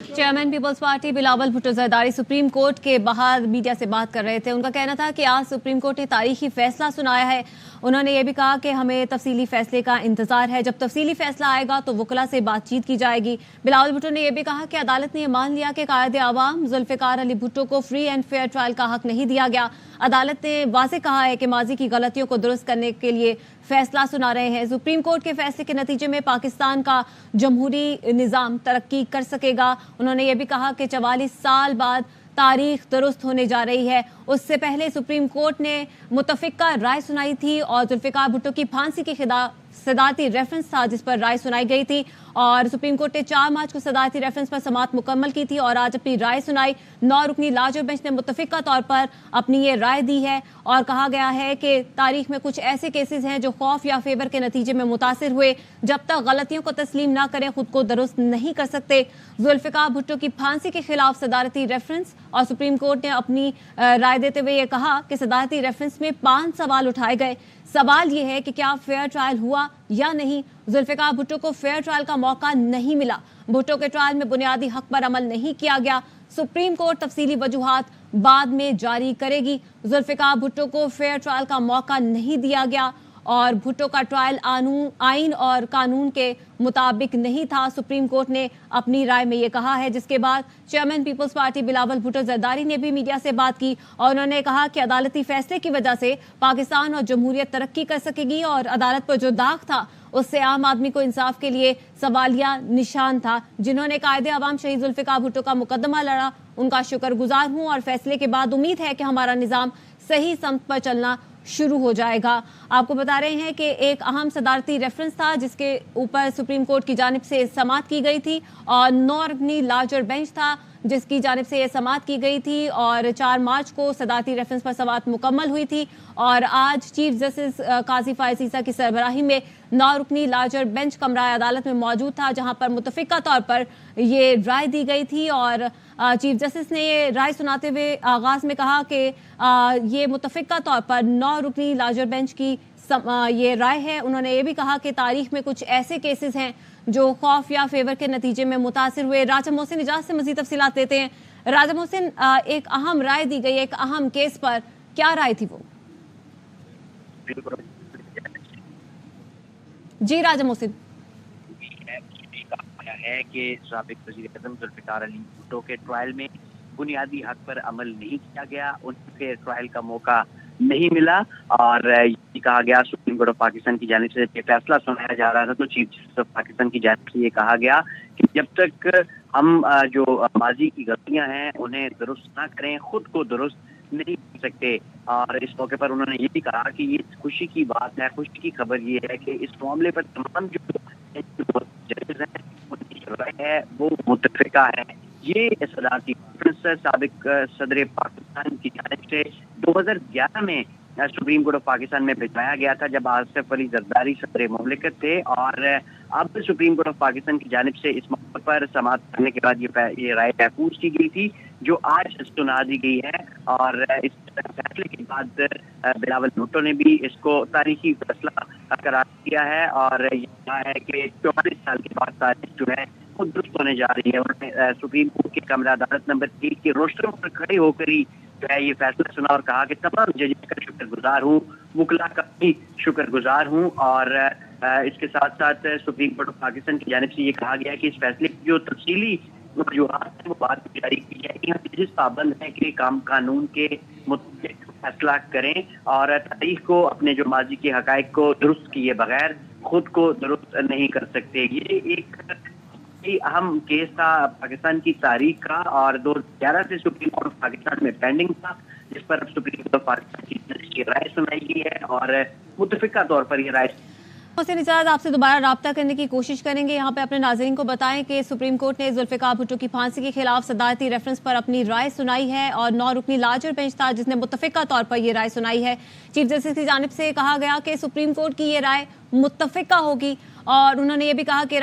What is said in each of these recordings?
Chairman Peoples Party Bilawal Bhutto Zardari supreme court के बाहर media से बात कर रहे थे। उनका कहना था कि आज सुप्रीम कोर्ट ने तारीखी फैसला सुनाया है। उन्होंने ये भी कहा कि हमें तफसीली फैसले का इंतजार है, जब तफसीली फैसला आएगा तो वकला से बातचीत की जाएगी। बिलावल भुट्टो ने यह भी कहा कि अदालत ने यह मान लिया कि कायदे आवाम जुल्फिकार अली भुट्टो को फ्री एंड फेयर ट्रायल का हक नहीं दिया गया। अदालत ने वाज़ेह कहा है कि माजी की गलतियों को दुरुस्त करने के लिए फैसला सुना रहे हैं। सुप्रीम कोर्ट के फैसले के नतीजे में पाकिस्तान का जमहूरी निज़ाम तरक्की कर सकेगा। उन्होंने ये भी कहा कि 44 साल बाद तारीख दुरुस्त होने जा रही है। उससे पहले सुप्रीम कोर्ट ने मुतफ़िका राय सुनाई थी और जुल्फिकार भुट्टो की फांसी के खिलाफ सदारती रेफरेंस था जिस पर राय सुनाई गई थी और सुप्रीम कोर्ट ने 4 मार्च को सदारती रेफरेंस पर समाअत मुकम्मल की थी और आज अपनी राय सुनाई। 9 रुकनी लार्जर बेंच ने मुतफ़िका तौर पर अपनी ये राय दी है और कहा गया है कि तारीख में कुछ ऐसे केसेस हैं जो खौफ या फेवर के नतीजे में मुतासिर हुए, जब तक गलतियों को तस्लीम ना करें खुद को दुरुस्त नहीं कर सकते। जुल्फिकार भुट्टो की फांसी के खिलाफ सदारती रेफरेंस और सुप्रीम कोर्ट ने अपनी राय देते हुए ये कहा कि सदारती रेफरेंस में 5 सवाल उठाए गए। सवाल ये है कि क्या फेयर ट्रायल हुआ या नहीं। जुल्फिकार भुट्टो को फेयर ट्रायल का मौका नहीं मिला। भुट्टो के ट्रायल में बुनियादी हक पर अमल नहीं किया गया। सुप्रीम कोर्ट तफसीली वजूहात बाद में जारी करेगी। जुल्फिकार भुट्टो को फेयर ट्रायल का मौका नहीं दिया गया और भुट्टो का ट्रायल आइन और कानून के मुताबिक नहीं था। सुप्रीम कोर्ट ने अपनी राय में ये कहा है, जिसके बाद चेयरमैन पीपल्स पार्टी बिलावल भुट्टो जरदारी ने भी मीडिया से बात की और उन्होंने कहा कि अदालती फैसले की वजह से पाकिस्तान और जमहूरियत तरक्की कर सकेगी और अदालत पर जो दाग था उससे आम आदमी को इंसाफ के लिए सवालिया निशान था। जिन्होंने कायदे आवाम शहीद जुल्फिकार भुट्टो का मुकदमा लड़ा, उनका शुक्रगुजार हूँ और फैसले के बाद उम्मीद है कि हमारा निज़ाम सही समत पर चलना शुरू हो जाएगा। आपको बता रहे हैं कि एक अहम सदारती रेफरेंस था जिसके ऊपर सुप्रीम कोर्ट की जानिब से समाअत की गई थी और 9 रुकनी लार्जर बेंच था जिसकी जानिब से ये समाअत की गई थी और 4 मार्च को सदारती रेफरेंस पर समाअत मुकम्मल हुई थी और आज चीफ जस्टिस काजी फायज़ ईसा की सरबराही में 9 रुकनी लार्जर बेंच कमरा अदालत में मौजूद था, जहां पर मुतफ़िका तौर पर ये राय दी गई थी और चीफ जस्टिस ने ये राय सुनाते हुए आगाज़ में कहा कि ये मुतफ़िका तौर पर 9 रुकनी लार्जर बेंच की ये राय है। उन्होंने ये भी कहा कि तारीख में कुछ ऐसे केसेस हैं जो खौफ या फेवर के नतीजे में मुतासिर हुए। राजा मोहसिन इजाज़त से मज़ीद तफसीलात देते हैं। राजा मोहसिन, एक अहम राय दी गई, एक अहम केस पर, क्या राय थी वो? जी राजा मोहसिन। है कि साबिक वज़ीर-ए-आज़म जुल्फिकार अली भुट्टो के ट्रायल में बुनियादी हक पर अमल नहीं किया गया, उनके ट्रायल का मौका नहीं मिला और ये कहा गया सुप्रीम कोर्ट ऑफ पाकिस्तान की जानिब से ये फैसला सुनाया जा रहा था तो चीफ जस्टिस ऑफ पाकिस्तान की जानिब से ये कहा गया कि जब तक हम जो माजी की गलतियां हैं उन्हें दुरुस्त ना करें खुद को दुरुस्त नहीं कर सकते। और इस मौके पर उन्होंने ये भी कहा कि ये खुशी की बात है, खुशी की खबर ये है कि इस मामले पर तमाम जो जजेस हैं उनकी राय है वो मुतफ़िका है। ये सदारती साबिक सदर पाकिस्तान की जानिब से 2011 में सुप्रीम कोर्ट ऑफ पाकिस्तान में भिजवाया गया था जब आसिफ अली जरदारी सदर मुमलिकत थे और अब सुप्रीम कोर्ट ऑफ पाकिस्तान की जानिब से इस मौके पर समाअत करने के बाद ये राय महफूज की गई थी जो आज सुना दी गई है और इस फैसले के बाद बिलावल भुट्टो ने भी इसको तारीखी फैसला करार दिया है और ये कहा है कि 44 साल के बाद तारीख जो है वो दुरुस्त होने जा रही है। उन्होंने सुप्रीम कोर्ट के कमरा अदालत नंबर 3 के रोस्टरों पर खड़े होकर ही जो है ये फैसला सुना और कहा कि तमाम जजेस का शुक्रगुजार हूँ, वकला का भी शुक्रगुजार हूँ और इसके साथ साथ सुप्रीम कोर्ट ऑफ पाकिस्तान की जानिब से ये कहा गया कि इस फैसले की जो तफसीली वजूहात है वो बाद में जारी की जाएगी। हम जजेस पाबंद हैं कि कानून के मुताबिक फैसला करें और तारीख को अपने जो माजी के हकायक को दुरुस्त किए बगैर खुद को दुरुस्त नहीं कर सकते। ये एक अहम केस था पाकिस्तान की तारीख का और 2011 से सुप्रीम कोर्ट ऑफ पाकिस्तान में पेंडिंग था जिस पर सुप्रीम कोर्ट ऑफ पाकिस्तान की राय सुनाई गई है और मुतफ़िका तौर पर ये राय। मोहसिन इजाज़त, आपसे दोबारा राब्ता करने की कोशिश करेंगे। यहाँ पे अपने नाज़रीन को बताएं कि सुप्रीम कोर्ट ने जुल्फिकार भुट्टो की फांसी के खिलाफ सदारती रेफरेंस पर अपनी राय सुनाई है और 9 रुकनी लार्जर बेंच था जिसने मुतफ़िका तौर पर ये राय सुनाई है। चीफ जस्टिस की जानिब से कहा गया कि सुप्रीम कोर्ट की ये राय मुतफ़िका होगी और उन्होंने ये भी कहा कि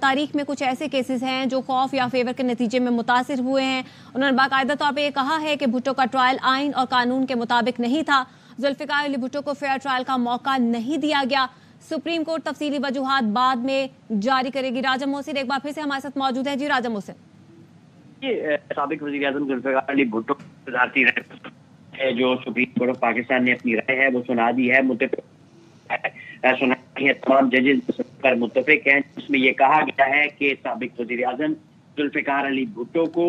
तारीख में कुछ ऐसे केसेस हैं जो खौफ या फेवर के नतीजे में मुतासिर हुए हैं। उन्होंने बाकायदा तौर पर यह कहा है कि भुट्टो का ट्रायल आइन और कानून के मुताबिक नहीं था। जुल्फिकार अली भुट्टो को फेयर ट्रायल का मौका नहीं दिया गया। सुप्रीम कोर्ट तफसीली वजूहात बाद में जारी करेगी। राजा मोहसिन एक बार फिर से हमारे साथ मौजूद है। जी राजा मोहसिन। سابق وزیر اعظم ذوالفقار علی بھٹو صدارتی رائے ہے جو سپریم کورٹ آف پاکستان نے اپنی رائے ہے وہ سنا دی ہے، سنائی ہے، تمام ججز پر متفق ہیں، جس میں یہ کہا گیا ہے کہ سابق وزیر اعظم ذوالفقار علی بھٹو کو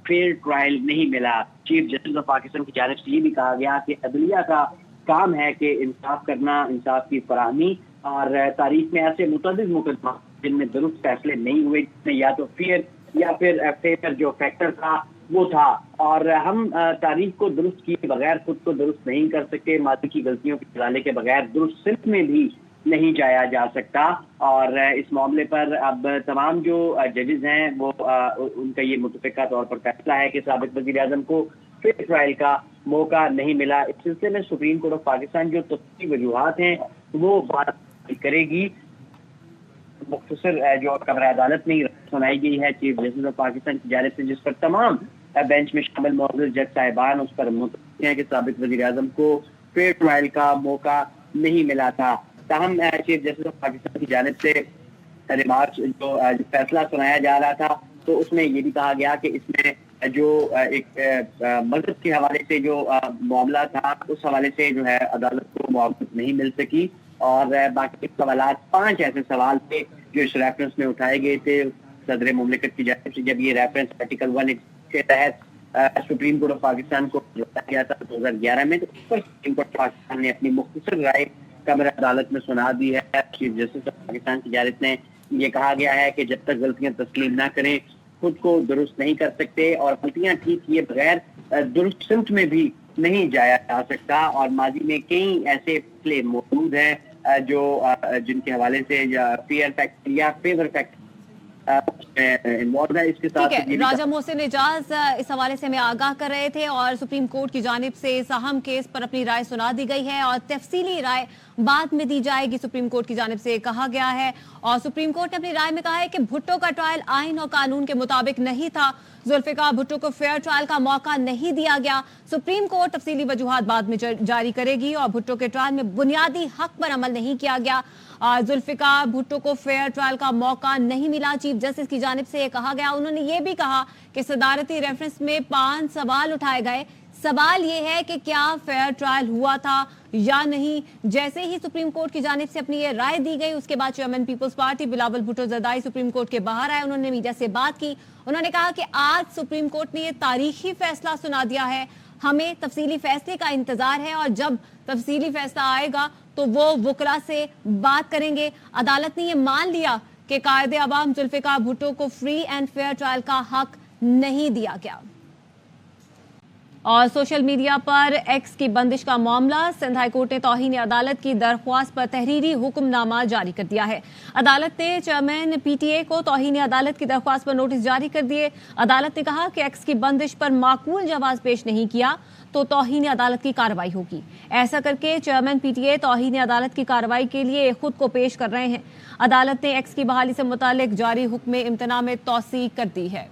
فیئر ٹرائل نہیں ملا۔ چیف جسٹس آف پاکستان کی جانب سے یہ بھی کہا گیا کہ عدلیہ کا کام ہے کہ انصاف کرنا، انصاف کی فراہمی، اور تاریخ میں ایسے متعدد مقدمات جن میں درست فیصلے نہیں ہوئے، جس میں یا تو فیئر یا پھر فیور جو فیکٹر تھا وہ تھا، اور ہم تاریخ کو درست کیے بغیر خود کو درست نہیں کر سکتے، ماضی کی غلطیوں کے ازالے کے بغیر درست سمت میں بھی نہیں جایا جا سکتا، اور اس معاملے پر اب تمام جو ججز ہیں وہ ان کا یہ متفقہ طور پر فیصلہ ہے کہ سابق وزیر اعظم کو فیئر ٹرائل کا موقع نہیں ملا۔ اس سلسلے میں سپریم کورٹ آف پاکستان جو تفصیلی وجوہات ہیں وہ بات کرے گی۔ مختصر جو کمرہ عدالت میں سنائی گئی ہے چیف جسٹس آف پاکستان کی جانب سے، جس پر تمام بینچ میں شامل معزز جج صاحبان اس پر متفق ہیں کہ سابق وزیر اعظم کو فیئر ٹرائل کا موقع نہیں ملا تھا۔ تاہم چیف جسٹس آف پاکستان کی جانب سے ریمارکس جو فیصلہ سنایا جا رہا تھا تو اس میں یہ بھی کہا گیا کہ اس میں جو ایک مذہب کے حوالے سے جو معاملہ تھا اس حوالے سے جو ہے عدالت کو موافقت نہیں مل سکی، اور باقی سوالات 5 ایسے سوال تھے جو اس ریفرنس میں اٹھائے گئے تھے صدر مملکت کی جانب سے، جب یہ ریفرنس آرٹیکل 1 کے تحت سپریم کورٹ آف پاکستان کو بھیجا گیا تھا 2011 میں، تو اس پر سپریم کورٹ آف پاکستان نے اپنی مختصر رائے کمرہ عدالت میں سنا دی ہے۔ چیف جسٹس آف پاکستان کی جانب نے یہ کہا گیا ہے کہ جب تک غلطیاں تسلیم نہ کریں خود کو درست نہیں کر سکتے، اور غلطیاں ٹھیک کیے بغیر درست سمت میں بھی نہیں جایا جا سکتا، اور ماضی میں کئی ایسے فیصلے موجود ہیں جو جن کے حوالے سے فیئر فیکٹر یا فیور فیکٹر انوالو ہے۔ اس کے ساتھ راجہ محسن اعجاز اس حوالے سے ہمیں آگاہ کر رہے تھے، اور سپریم کورٹ کی جانب سے اس اہم کیس پر اپنی رائے سنا دی گئی ہے، اور تفصیلی رائے بعد میں دی جائے گی، سپریم کورٹ کی جانب سے کہا گیا ہے۔ اور سپریم کورٹ نے اپنی رائے میں کہا ہے کہ بھٹو کا ٹرائل آئین اور قانون کے مطابق نہیں تھا، ذوالفقار بھٹو کو فیئر ٹرائل کا موقع نہیں دیا گیا۔ سپریم کورٹ تفصیلی وجوہات بعد میں جاری کرے گی، اور بھٹو کے ٹرائل میں بنیادی حق پر عمل نہیں کیا گیا، ذوالفقار بھٹو کو فیئر ٹرائل کا موقع نہیں ملا۔ چیف جسٹس کی جانب سے یہ کہا گیا، انہوں نے یہ بھی کہا کہ صدارتی ریفرنس میں 5 سوال اٹھائے گئے، سوال یہ ہے کہ کیا فیئر ٹرائل ہوا تھا یا نہیں۔ جیسے ہی سپریم کورٹ کی جانب سے اپنی یہ رائے دی گئی، اس کے بعد chairman Peoples Party Bilawal Bhutto Zardari supreme court کے باہر آئے، انہوں نے میڈیا سے بات کی، انہوں نے کہا کہ آج سپریم کورٹ نے یہ تاریخی فیصلہ سنا دیا ہے، ہمیں تفصیلی فیصلے کا انتظار ہے، اور جب تفصیلی فیصلہ آئے گا تو وہ وکلا سے بات کریں گے۔ عدالت نے یہ مان لیا کہ قائد عوام ذوالفقار بھٹو کو فری اینڈ فیئر ٹرائل کا حق نہیں دیا گیا۔ اور سوشل میڈیا پر ایکس کی بندش کا معاملہ، سندھ ہائی کورٹ نے توہین عدالت کی درخواست پر تحریری حکم نامہ جاری کر دیا ہے۔ عدالت نے چیئرمین پی ٹی اے کو توہین عدالت کی درخواست پر نوٹس جاری کر دیے۔ عدالت نے کہا کہ ایکس کی بندش پر معقول جواز پیش نہیں کیا تو توہین عدالت کی کارروائی ہوگی۔ ایسا کر کے چیئرمین پی ٹی اے توہین عدالت کی کارروائی کے لیے خود کو پیش کر رہے ہیں۔ عدالت نے ایکس کی بحالی سے متعلق جاری حکم امتناع میں توسیع کر دی ہے۔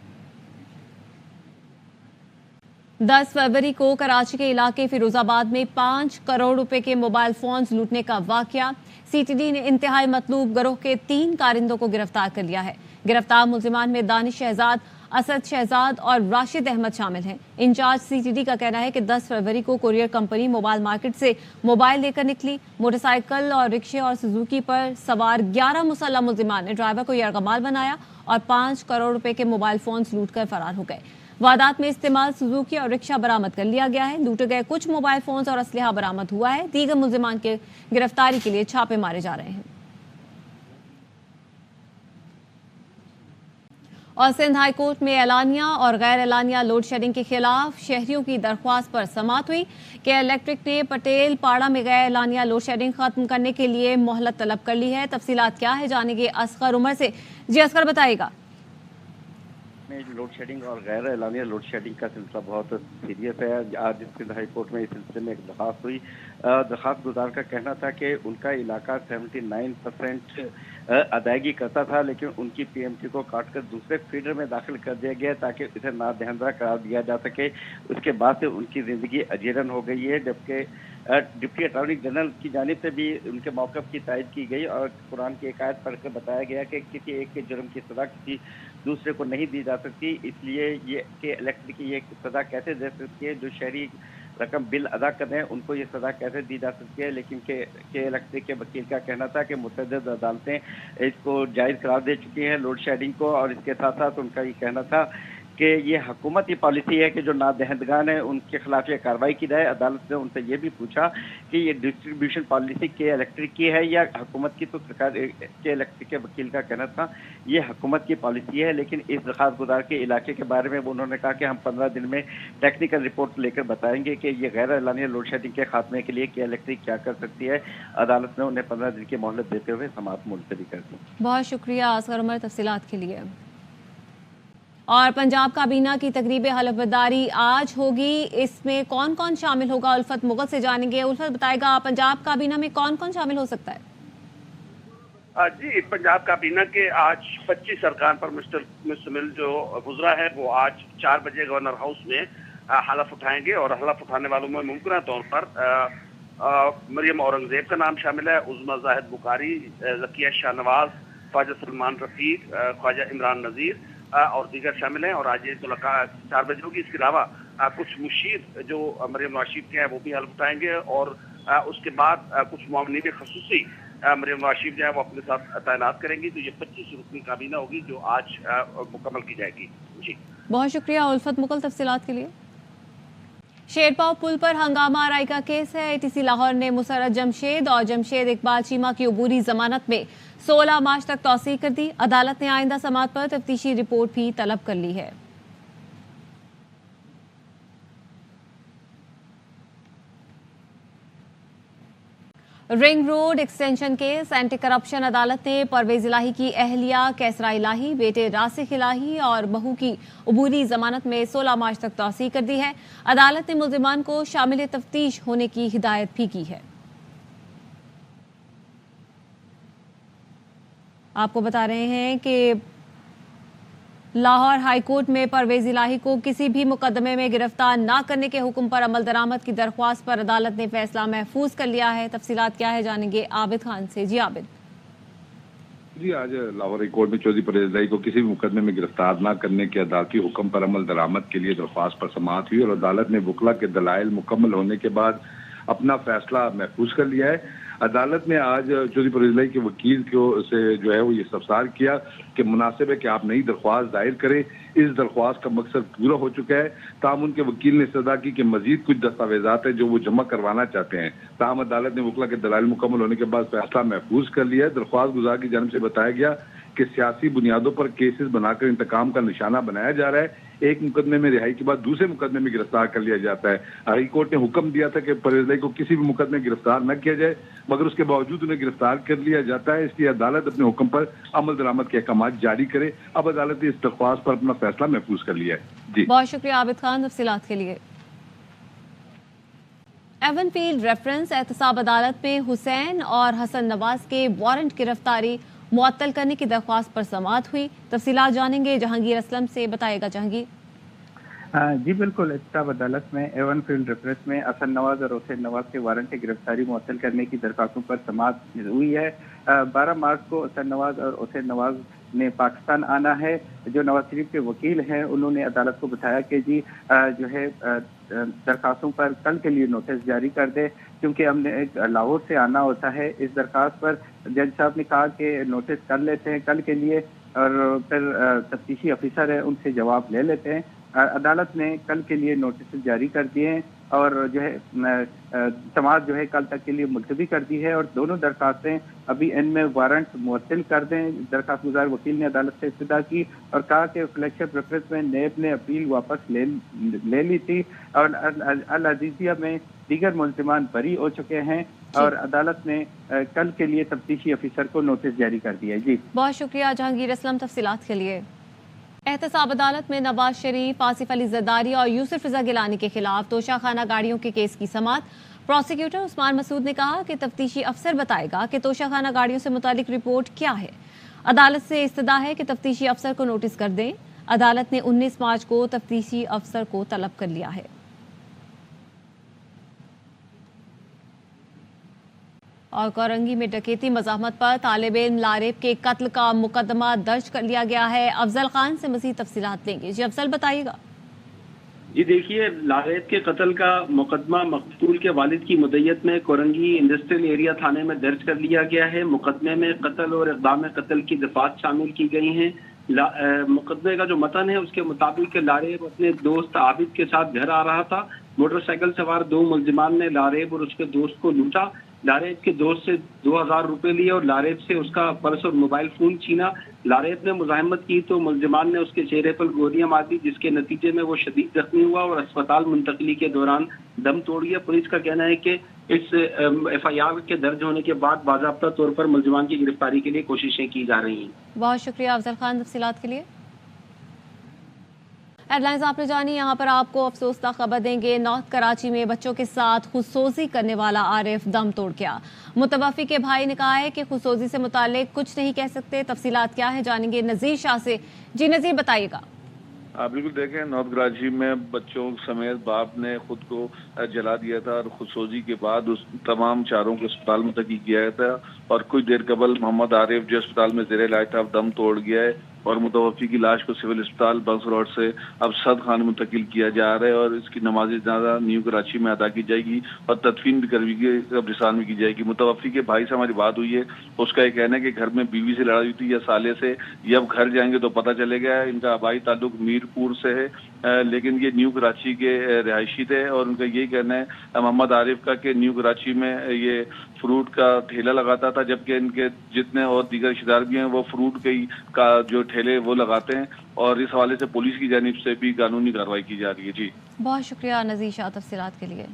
10 فروری کو کراچی کے علاقے فیروز آباد میں 5 کروڑ روپے کے موبائل فونز لوٹنے کا واقعہ، سی ٹی ڈی نے انتہائی مطلوب گروہ کے 3 کارندوں کو گرفتار کر لیا ہے۔ گرفتار ملزمان میں دانش شہزاد، اسد شہزاد اور راشد احمد شامل ہیں۔ انچارج سی ٹی ڈی کا کہنا ہے کہ 10 فروری کو کوریئر کمپنی موبائل مارکیٹ سے موبائل لے کر نکلی۔ موٹر سائیکل اور رکشے اور سزوکی پر سوار 11 مسلح ملزمان نے ڈرائیور کو یرغمال بنایا اور 5 کروڑ روپے کے موبائل فونز لوٹ کر فرار ہو گئے۔ واردات میں استعمال سزوکی اور رکشہ برآمد کر لیا گیا ہے۔ لوٹے گئے کچھ موبائل فونز اور اسلحہ برآمد ہوا ہے۔ دیگر ملزمان کے گرفتاری کے لیے چھاپے مارے جا رہے ہیں۔ اور سندھ ہائی کورٹ میں اعلانیہ اور غیر اعلانیہ لوڈ شیڈنگ کے خلاف شہریوں کی درخواست پر سماعت ہوئی کہ الیکٹرک نے پٹیل پاڑہ میں غیر اعلانیہ لوڈ شیڈنگ ختم کرنے کے لیے مہلت طلب کر لی ہے۔ تفصیلات کیا ہے جانیں گے اصغر عمر سے۔ جی اصغر بتائیے گا۔ لوڈ شیڈنگ اور غیر اعلانیہ لوڈ شیڈنگ کا سلسلہ بہت سیریس ہے۔ آج سندھ ہائی کورٹ میں اس سلسلے میں ایک درخواست ہوئی۔ درخواست گزار کا کہنا تھا کہ ان کا علاقہ 79% ادائیگی کرتا تھا، لیکن ان کی پی ایم ٹی کو کاٹ کر دوسرے فیڈر میں داخل کر دیا گیا تاکہ اسے نادہندہ قرار دیا جا سکے۔ اس کے بعد سے ان کی زندگی اجیرن ہو گئی ہے، جبکہ ڈپٹی اٹارنی جنرل کی جانب سے بھی ان کے موقف کی تائید کی گئی اور قرآن کی ایک آیت پڑھ کر بتایا گیا کہ کسی ایک کے جرم کی سزا کسی दूसरे को नहीं दी जा सकती, इसलिए ये कि इलेक्ट्रिक की ये सज़ा कैसे दे सकती है, जो शहरी रकम बिल अदा कर रहे हैं उनको ये सज़ा कैसे दी जा सकती है। लेकिन के इलेक्ट्रिक के वकील का कहना था कि मुतअद्दिद अदालतें इसको जायज़ करार दे चुकी हैं लोड शेडिंग को, और इसके साथ साथ उनका ये कहना था कि ये हुकूमत की पॉलिसी है कि जो नादहंदगान है उनके खिलाफ ये कार्रवाई की जाए। अदालत ने उनसे ये भी पूछा कि ये डिस्ट्रीब्यूशन पॉलिसी के इलेक्ट्रिक की है या हुकूमत की, तो सरकार के इलेक्ट्रिक के वकील का कहना था ये हुकूमत की पॉलिसी है। लेकिन इस दरख्वास्त गुजार के इलाके के बारे में उन्होंने कहा कि हम 15 दिन में टेक्निकल रिपोर्ट लेकर बताएंगे कि ये गैर एलानिया लोड शेडिंग के खात्मे के लिए के इलेक्ट्रिक क्या कर सकती है। अदालत ने उन्हें 15 दिन की मोहलत देते हुए समाअत मुलतवी कर दी। बहुत शुक्रिया असगर उमर तफसीलात के लिए। और पंजाब काबीना की तकरीब हलफबरदारी आज होगी, इसमें कौन कौन शामिल होगा उल्फत मुगल से जानेंगे। उल्फत बताएगा पंजाब काबीना में कौन कौन शामिल हो सकता है। जी, पंजाब काबीना के आज 25 अरकान पर मुश्तमिल जो गुजरा है वो आज 4 बजे गवर्नर हाउस में हलफ उठाएंगे, और हलफ उठाने वालों में मुमकिन तौर पर मरियम औरंगजेब का नाम शामिल है, उज़मा जाहिद बुखारी, ज़किया शाहनवाज, ख्वाजा सलमान रफीक, ख्वाजा इमरान नज़ीर और दीगर शामिल हैं। और आज ये मुलाकात 4 बजे होगी। इसके अलावा कुछ मुशीर जो मरियम नवाज शरीफ के हैं वो भी हल्फ उठाएंगे, और उसके बाद कुछ मामले खसूसी मरियम नवाज शरीफ जो है वो अपने साथ तैनात करेंगी। तो ये 25 रुकनी काबीना होगी जो आज मुकम्मल की जाएगी। जी, बहुत शुक्रिया उल्फत मुगल तफसीलात के लिए। शेरपाव पुल पर हंगामा आरआई का केस है। एटीसी लाहौर ने मुसर्रत जमशेद और जमशेद इकबाल चीमा की अबूरी जमानत में 16 मार्च तक तौसीक कर दी। अदालत ने आइंदा समाअत पर तफ्तीशी रिपोर्ट भी तलब कर ली है। Ring road extension case, anti corruption अदालत ने परवेज इलाही की अहलिया कैसरा इलाही, बेटे रासिक इलाही और बहू की अबूरी जमानत में 16 मार्च तक तौसीक कर दी है। अदालत ने मुल्जिमान को शामिल तफ्तीश होने की हिदायत भी की है। आपको बता रहे हैं कि लाहौर हाई कोर्ट में परवेज इलाही को किसी भी मुकदमे में गिरफ्तार न करने के हुक्म पर अमल दरामद की दरख्वास्त पर अदालत ने फैसला महफूज कर लिया है। तफसीलात क्या है जानेंगे आबिद खान से। जी आबिद। जी, आज लाहौर हाई कोर्ट में चौधरी परवेज इलाही को किसी भी मुकदमे में गिरफ्तार न करने के अदालती हुक्म पर अमल दरामद के लिए दरख्वास्त पर समाअत हुई, और अदालत ने वकला के दलाइल मुकम्मल होने के बाद अपना फैसला महफूज कर लिया है। अदालत ने आज चौधरी परवेज इलाही के वकील को से जो है वो ये इस्तफसार किया कि मुनासिब है कि आप नई दरख्वास्त दायर करें। इस दरख्वास्त का मकसद पूरा हो चुका है। ताहम उनके वकील ने सदा की कि मजीद कुछ दस्तावेजात है जो वो जमा करवाना चाहते हैं। ताहम अदालत ने वकला के दलाइल मुकम्मल होने के बाद फैसला महफूज कर लिया है। दरख्वास्त गुजार की जानिब से बताया गया कि सियासी बुनियादों पर केसेस बनाकर इंतकाम का निशाना बनाया जा रहा है। एक मुकदमे में रिहाई के बाद दूसरे मुकदमे में गिरफ्तार कर लिया जाता है। हाई कोर्ट ने हुक्म दिया था कि परवेज इलाही को किसी भी मुकदमे में गिरफ्तार न किया जाए, मगर उसके बावजूद उन्हें गिरफ्तार कर लिया जाता है। इसलिए अदालत अपने हुक्म पर अमल दरामद के अहकाम जारी करे। अब अदालत ने इस दरख्वास्त पर अपना फैसला महफूज कर लिया है। जी, बहुत शुक्रिया आबिद खान तफसीलात के लिए। एवनफील्ड रेफरेंस एहतसाब अदालत में हुसैन और हसन नवाज के वारंट गिरफ्तारी मुअत्तल करने की दरख्वास्त पर समाअत हुई। तफसीलात जानेंगे जहांगीर असलम से। बताएगा जहांगीर। जी बिल्कुल, एहतसाब अदालत में एवनफील्ड रेफरेंस में हसन नवाज और हुसैन नवाज के वारंट की गिरफ्तारी मुअत्तल करने की दरख्वास्तों पर समाअत हुई है। 12 मार्च को हसन नवाज और हुसैन नवाज ने पाकिस्तान आना है। जो नवाज शरीफ के वकील हैं उन्होंने अदालत को बताया कि जी जो है दरखास्तों पर कल के लिए नोटिस जारी कर दे, क्योंकि हमने लाहौर से आना होता है। इस दरखास्त पर जज साहब ने कहा कि नोटिस कर लेते हैं कल के लिए, और फिर तफ्तीशी अफसर है उनसे जवाब ले लेते हैं। अदालत ने कल के लिए नोटिस जारी कर दिए हैं, और जो है समाअत जो है कल तक के लिए मुलतवी कर दी है, और दोनों दरखास्तें अभी इनमें वारंट मुअत्तल कर दें। दरखास्त गुजार वकील ने अदालत से इस्तदा की और कहा कि फ्लैगशिप रेफरेंस में नेब ने अपील वापस ले ली थी, और अल अजीजिया में दीगर मुल्जिमान बरी हो चुके हैं, और अदालत ने कल के लिए तफ्तीशी अफसर को नोटिस जारी कर दिया है। जी, बहुत शुक्रिया जहांगीर असलम तफसीलात के लिए। एहतसाब अदालत में नवाज शरीफ, आसिफ अली जरदारी और यूसुफ रजा गिलानी के खिलाफ तोशाखाना गाड़ियों के केस की समाअत। प्रोसिक्यूटर उस्मान मसूद ने कहा कि तफ्तीशी अफसर बताएगा कि तोशाखाना गाड़ियों से मुतालिक रिपोर्ट क्या है। अदालत से इस्तदा है कि तफ्तीशी अफसर को नोटिस कर दें। अदालत ने 19 मार्च को तफ्तीशी अफसर को तलब कर लिया है। और कोरंगी में डकैती मज़ाहमत पर तालिब इल्म लारेब के कत्ल का मुकदमा दर्ज कर लिया गया है। अफजल खान से मज़ीद तफसीलात लेंगे। जी अफजल बताइएगा। जी देखिए, लारेब के कत्ल का मुकदमा मकतूल के वालिद की मुद्दत में कोरंगी इंडस्ट्रियल एरिया थाने में दर्ज कर लिया गया है। मुकदमे में कत्ल और इक़दाम कत्ल की दफात शामिल की गई हैं। मुकदमे का जो मतन है उसके मुताबिक लारेब अपने दोस्त आबिद के साथ घर आ रहा था। मोटरसाइकिल सवार 2 मुलजिमान ने लारेब और उसके दोस्त को लूटा। लारेब के दोस्त से 2000 रुपए लिए और लारेब से उसका पर्स और मोबाइल फोन छीना। लारेब ने मुज़ाहमत की तो मुलजिमान ने उसके चेहरे पर गोलियां मार दी, जिसके नतीजे में वो शदीद जख्मी हुआ और अस्पताल मुंतकली के दौरान दम तोड़ गया। पुलिस का कहना है कि इस FIR के दर्ज होने के बाद बाज़ाब्ता तौर पर मुलजिमान की गिरफ्तारी के लिए कोशिशें की जा रही हैं। बहुत शुक्रिया अफजल खान तफसीलात के लिए। हेडलाइंस आपने जानी। यहाँ पर आपको अफसोसनाक खबर देंगे। नॉर्थ कराची में बच्चों के साथ खुदसोजी करने वाला आरिफ दम तोड़ गया। मुतवफ़ी के भाई ने कहा है कि खुदसोजी से मुतालिक कुछ नहीं कह सकते। तफसीलात क्या है जानेंगे नज़ीर शाह से। जी नज़ीर बताइएगा। बिल्कुल देखें, नॉर्थ कराची में बच्चों समेत बाप ने खुद को जला दिया था और खुदसोजी के बाद उस तमाम चारों को अस्पताल मुंतकिल किया गया था और कुछ देर कबल मोहम्मद आरिफ जो अस्पताल में ज़ेरे इलाज था दम तोड़ गया है और मुतवफ़ी की लाश को सिविल अस्पताल बंस रोड से अब सद खान मुंतकिल किया जा रहा है और इसकी नमाज जनाजा न्यू कराची में अदा की जाएगी और तदफीन भी कब्रिस्तान में की जाएगी। मुतवफ़ी के भाई से हमारी बात हुई है। उसका ये कहना है कि घर में बीवी से लड़ाई हुई थी या साले से, ये अब घर जाएंगे तो पता चलेगा। इनका आबाई ताल्लुक मीरपुर से है, लेकिन ये न्यू कराची के रिहायशी थे और उनका यही कहना है मोहम्मद आरिफ का कि न्यू कराची में ये फ्रूट का ठेला लगाता था, जबकि इनके जितने और दीगर रिश्तेदार भी हैं वो फ्रूट का जो ठेले वो लगाते हैं और इस हवाले से पुलिस की जानिब से भी कानूनी कार्रवाई की जा रही है। जी बहुत शुक्रिया नज़ीर शाह तफसीलात के लिए।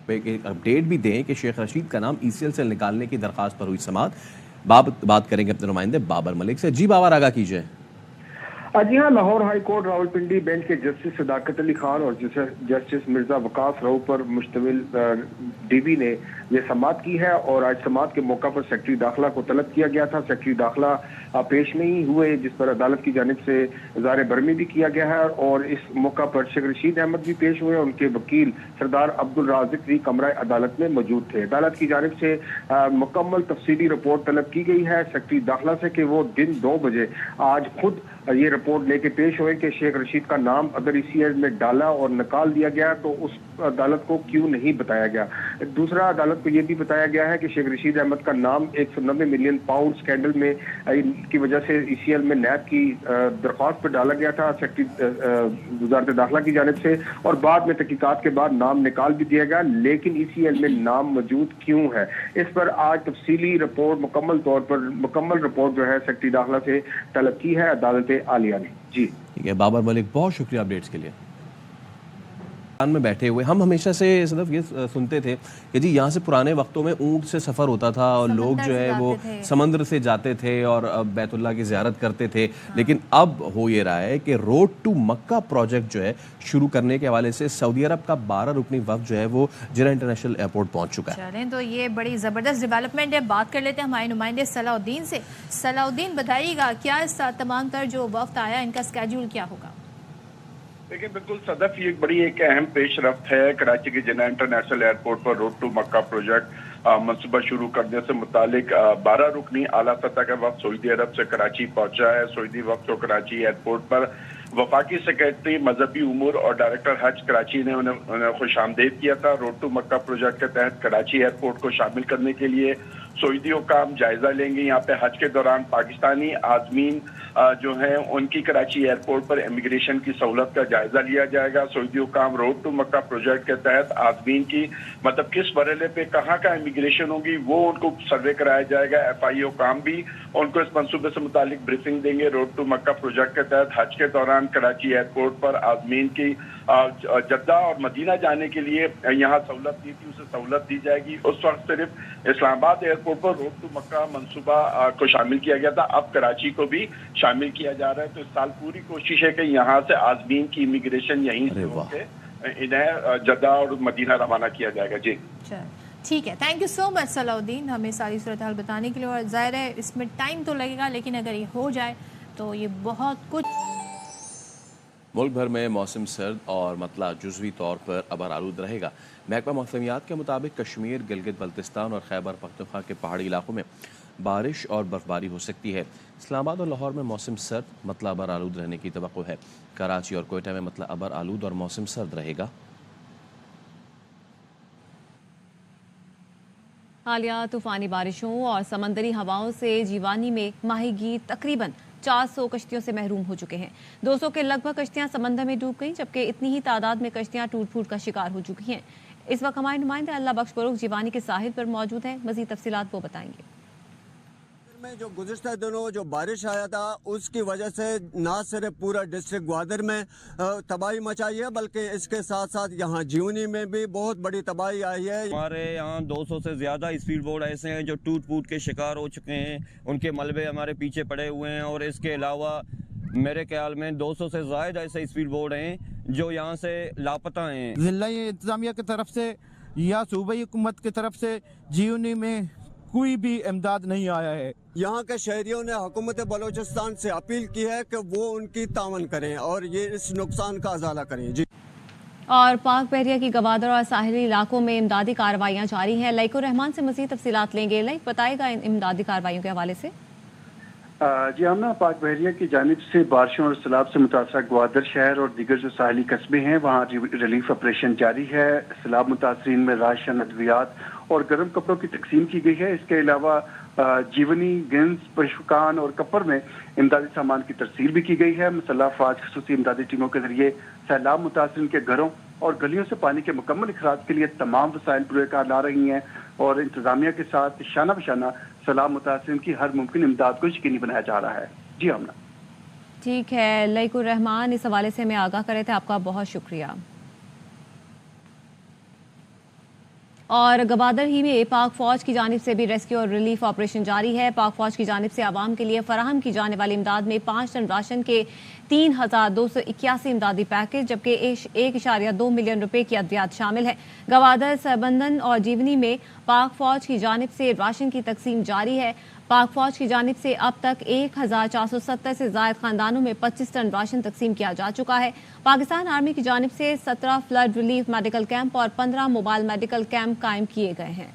एक अपडेट भी दें कि शेख रशीद का नाम ECL से निकालने की दरख्वास्त पर हुई समाअत। बात करेंगे अपने नुमाइंदे बाबर मलिक से। जी बाबर आगा कीजिए। जी हाँ, Lahore high court Rawalpindi bench के जस्टिस सदाकत अली खान और जस्टिस मिर्जा वकास राव पर मुश्तमिल DB ने यह समाअत की है और आज समाअत के मौका पर सेक्रेटरी दाखिला को तलब किया गया था। सेक्रेटरी दाखिला पेश नहीं हुए, जिस पर अदालत की जानिब से इज़हार बरमी भी किया गया है और इस मौका पर शेख रशीद अहमद भी पेश हुए। उनके वकील सरदार अब्दुल राज़िक भी कमरा अदालत में मौजूद थे। अदालत की जानिब से मुकम्मल तफसीली रिपोर्ट तलब की गई है सेक्रेटरी दाखिला से कि वो दिन 2 बजे आज खुद ये रिपोर्ट लेके पेश हुए कि शेख रशीद का नाम अगर ECL में डाला और निकाल दिया गया तो उस अदालत को क्यों नहीं बताया गया। दूसरा, अदालत को यह भी बताया गया है कि शेख रशीद अहमद का नाम 190 मिलियन पाउंड स्कैंडल में की वजह से ECL में नैब की दरख्वास्त पर डाला गया था सेक्रेटरी वजारत दाखिला की जानिब से और बाद में तहकीकात के बाद नाम निकाल भी दिया गया, लेकिन ECL में नाम मौजूद क्यों है, इस पर आज तफसीली रिपोर्ट मुकम्मल रिपोर्ट जो है सेक्रेटरी दाखिला से तलब की है अदालत आलिया ने। जी ठीक है बाबर मलिक, बहुत शुक्रिया अपडेट्स के लिए। में बैठे हुए हम हमेशा से सिर्फ ये सुनते थे कि जी यहाँ से पुराने वक्तों में ऊँट से सफ़र होता था और लोग जो है वो समंदर से जाते थे और बैतुल्लाह की ज़ियारत करते थे। लेकिन अब हो ये रहा है कि रोड टू मक्का प्रोजेक्ट जो है शुरू करने के हवाले से सऊदी अरब का 12 रुकनी वफ़द जो है वो जिना इंटरनेशनल एयरपोर्ट पहुँच चुका है। चलें तो ये बड़ी ज़बरदस्त डेवलपमेंट है। बात कर लेते हैं हमारे नुमाइंदे सलाउद्दीन से। सलाउद्दीन बताइएगा क्या इस तमाम तर जो वफ़द आया इनका स्केड्यूल क्या होगा? देखिए बिल्कुल सदफ, ये एक अहम पेशरफ्त है। कराची के जिना इंटरनेशनल एयरपोर्ट पर रोड टू मक्का प्रोजेक्ट मनसूबा शुरू करने से मुतालिक 12 रुकनी आला सतह का वक्त सऊदी अरब से कराची पहुंचा है। सऊदी वक्त को कराची एयरपोर्ट पर वफाकी सेक्रेटरी मजहबी उमूर और डायरेक्टर हज कराची ने उन्हें खुशामदीद किया था। रोड टू मक्का प्रोजेक्ट के तहत कराची एयरपोर्ट को शामिल करने के लिए सऊदी हुकाम जायजा लेंगे। यहाँ पे हज के दौरान पाकिस्तानी आज़मीन जो हैं उनकी कराची एयरपोर्ट पर इमिग्रेशन की सहूलत का जायजा लिया जाएगा। सऊदी हुकाम रोड टू मक्का प्रोजेक्ट के तहत आज़मीन की मतलब किस मरहले पे कहाँ का इमिग्रेशन होगी वो उनको सर्वे कराया जाएगा। FIA हुकाम भी उनको इस मंसूबे से मुतालिक ब्रीफिंग देंगे। रोड टू मक्का प्रोजेक्ट के तहत हज के दौरान कराची एयरपोर्ट पर आज़मीन की जद्दा और मदीना जाने के लिए यहाँ सहूलत दी थी, उसे सहूलत दी जाएगी। उस वक्त सिर्फ इस्लामाबाद एयरपोर्ट पर रोड टू मक्का मंसूबा को शामिल किया गया था, अब कराची को भी शामिल किया जा रहा है। तो इस साल पूरी कोशिश है कि यहाँ से आज़मीन की इमिग्रेशन यहीं से होकर इन्हें जद्दा और मदीना रवाना किया जाएगा। जी ठीक है, thank you so much Salahuddin हमें सारी सूरत हाल बताने के लिए। और ज़ाहिर है इसमें टाइम तो लगेगा, लेकिन अगर ये हो जाए तो ये बहुत कुछ मुल्क भर में मौसम सर्द और मतला जुज़वी तौर पर अबर आलूद रहेगा। महकमा मौसमियात के मुताबिक कश्मीर, गिलगित बल्तिस्तान और खैबर पख्तूनख्वा के पहाड़ी इलाकों में बारिश और बर्फबारी हो सकती है। इस्लामाबाद और लाहौर में मौसम सर्द, मतला अबर आलूद रहने की तवक्को है। कराची और कोयटा में मतला अबर आलूद और मौसम सर्द रहेगा। हालिया तूफानी बारिशों और समंदरी हवाओं से जीवानी में माहीगीर तकरीबन 400 कश्तियों से महरूम हो चुके हैं। 200 के लगभग कश्तियां समंदर में डूब गईं, जबकि इतनी ही तादाद में कश्तियां टूट फूट का शिकार हो चुकी हैं। इस वक्त हमारे नुमाइंदे अल्लाह बख्श फरोख जीवानी के साहिल पर मौजूद हैं। मजीद तफसीलात वो बताएंगे। में जो गुज़िश्ता दिनों जो बारिश आया था उसकी वजह से ना सिर्फ पूरा डिस्ट्रिक्ट ग्वादर में तबाही मचाई है, बल्कि इसके साथ साथ यहाँ जीवनी में भी बहुत बड़ी तबाही आई है। हमारे यहाँ 200 से ज़्यादा स्पीड बोर्ड ऐसे हैं जो टूट फूट के शिकार हो चुके हैं, उनके मलबे हमारे पीछे पड़े हुए हैं। और इसके अलावा मेरे ख्याल में 200 से ज़्यादा ऐसे स्पीड बोर्ड हैं जो यहाँ से लापता हैं। ज़िला इंतज़ामिया की तरफ से या सूबाई हुकूमत की तरफ से जीवनी में कोई भी इमदाद नहीं आया है। यहाँ के शहरियों ने हुकूमत बलोचिस्तान से अपील की है कि वो उनकी तावन करें और ये इस नुकसान का अजाला करें। जी। और पाक बहरिया की गवादर और साहिली इलाकों में इमदादी कार्रवाइयाँ जारी हैं। लईकुर रहमान से मज़ीद तफसीलात लेंगे। लईक बताएगा इन इमदादी कार्रवाइयों के हवाले से। जी आमना, पाक बहरिया की जानिब से बारिशों और सैलाब से मुतासर ग्वादर शहर और दीगर जो साहली कस्बे हैं वहाँ रिलीफ ऑपरेशन जारी है। सैलाब मुतासरीन में राशन, अद्वियात और गर्म कपड़ों की तकसीम की गई है। इसके अलावा जीवनी, गिंस, पशुकान और कपर में इमदादी सामान की तरसील भी की गई है। मुसल्लह अफवाज खसूसी इमदादी टीमों के जरिए सैलाब मुतासरीन के घरों और गलियों से पानी के मुकम्मल इखराज के लिए तमाम वसाइल पुरकार ला रही हैं और इंतजामिया के साथ शाना बशाना सैलाब मुतासरीन की हर मुमकिन इमदाद को यकीनी बनाया जा रहा है। जी आमना। ठीक है, लईकुर रहमान इस हवाले से हमें आगाह करे थे, आपका बहुत शुक्रिया। और गवादर ही में पाक फौज की जानिब से भी रेस्क्यू और रिलीफ ऑपरेशन जारी है। पाक फौज की जानिब से आवाम के लिए फराहम की जाने वाली इमदाद में 5 टन राशन के 3281 इमदादी पैकेज जबकि 1.2 मिलियन रुपए की अद्वियात शामिल है। गवादर, सरबंदन और जीवनी में पाक फौज की जानिब से राशन की तकसीम जारी है। पाक फौज की जानिब से अब तक 1470 से ज़ायद खानदानों में 25 टन राशन तकसीम किया जा चुका है। पाकिस्तान आर्मी की जानिब से 17 फ्लड रिलीफ मेडिकल कैंप और 15 मोबाइल मेडिकल कैंप कायम किए गए हैं।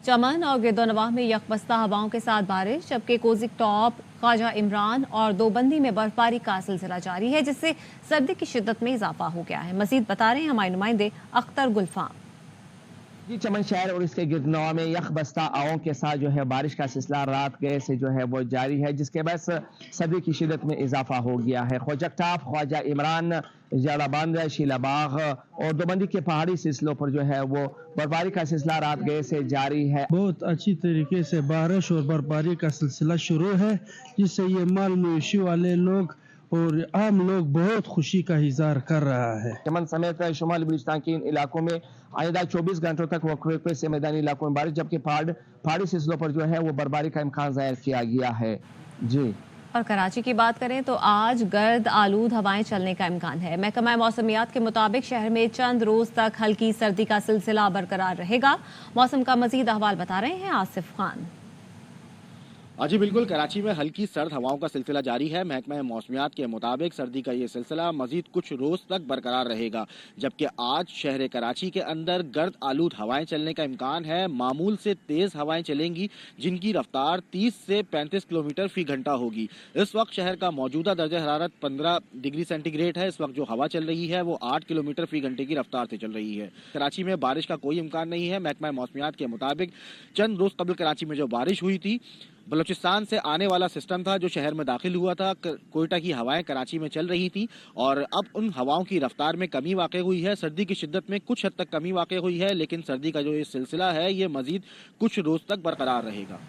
चमन और गिरदोनवाह में यकबस्ता हवाओं के साथ बारिश, जबकि कोजिक टॉप, ख्वाजा इमरान और दोबंदी में बर्फबारी का सिलसिला जारी है, जिससे सर्दी की शिद्दत में इजाफा हो गया है। मजीद बता रहे हैं हमारे नुमाइंदे अख्तर गुलफाम। जी, चमन शहर और इसके गिरदोनवाह में यकबस्ता हवाओं के साथ जो है बारिश का सिलसिला रात गए से जो है वो जारी है, जिसके बस सर्दी की शिद्दत में इजाफा हो गया है। खोजक टॉप, ख्वाजा इमरान, जाड़ाबंद, शीलाबाग और दोबंदी के पहाड़ी सिलसिलों पर जो है वो बर्फबारी का सिलसिला रात गए से जारी है। बहुत अच्छी तरीके से बारिश और बर्फबारी का सिलसिला शुरू है, जिससे ये माल मवेशी वाले लोग और आम लोग बहुत खुशी का इजहार कर रहा है। चमन समेत शुमाली बलूचिस्तान के इन इलाकों में आइंदा 24 घंटों तक वक्फे से मैदानी इलाकों में बारिश, जबकि पहाड़ी सिलसिलों पर जो है वो बर्फबारी का इम्कान जाहिर किया गया है। जी। और कराची की बात करें तो आज गर्द आलूद हवाएं चलने का इम्कान है। महकमा मौसमियात के मुताबिक शहर में चंद रोज तक हल्की सर्दी का सिलसिला बरकरार रहेगा। मौसम का मजीद अहवाल बता रहे हैं आसिफ खान। जी बिल्कुल, कराची में हल्की सर्द हवाओं का सिलसिला जारी है। महकमा मौसमियात के मुताबिक सर्दी का ये सिलसिला मजीद कुछ रोज तक बरकरार रहेगा, जबकि आज शहर कराची के अंदर गर्द आलूद हवाएं चलने का इम्कान है। मामूल से तेज हवाएं चलेंगी, जिनकी रफ्तार 30 से 35 किलोमीटर फी घंटा होगी। इस वक्त शहर का मौजूदा दर्जा हरारत 15 डिग्री सेंटीग्रेड है। इस वक्त जो हवा चल रही है वो 8 किलोमीटर फी घंटे की रफ्तार से चल रही है। कराची में बारिश का कोई इम्कान नहीं है। महकमा मौसमियात के मुताबिक चंद रोज कबल कराची में जो बारिश हुई थी, बलूचिस्तान से आने वाला सिस्टम था जो शहर में दाखिल हुआ था, कोयटा की हवाएं कराची में चल रही थी और अब उन हवाओं की रफ्तार में कमी वाक़ हुई है। सर्दी की शिद्दत में कुछ हद तक कमी वाक़ हुई है, लेकिन सर्दी का जो ये सिलसिला है ये मजीद कुछ रोज तक बरकरार रहेगा।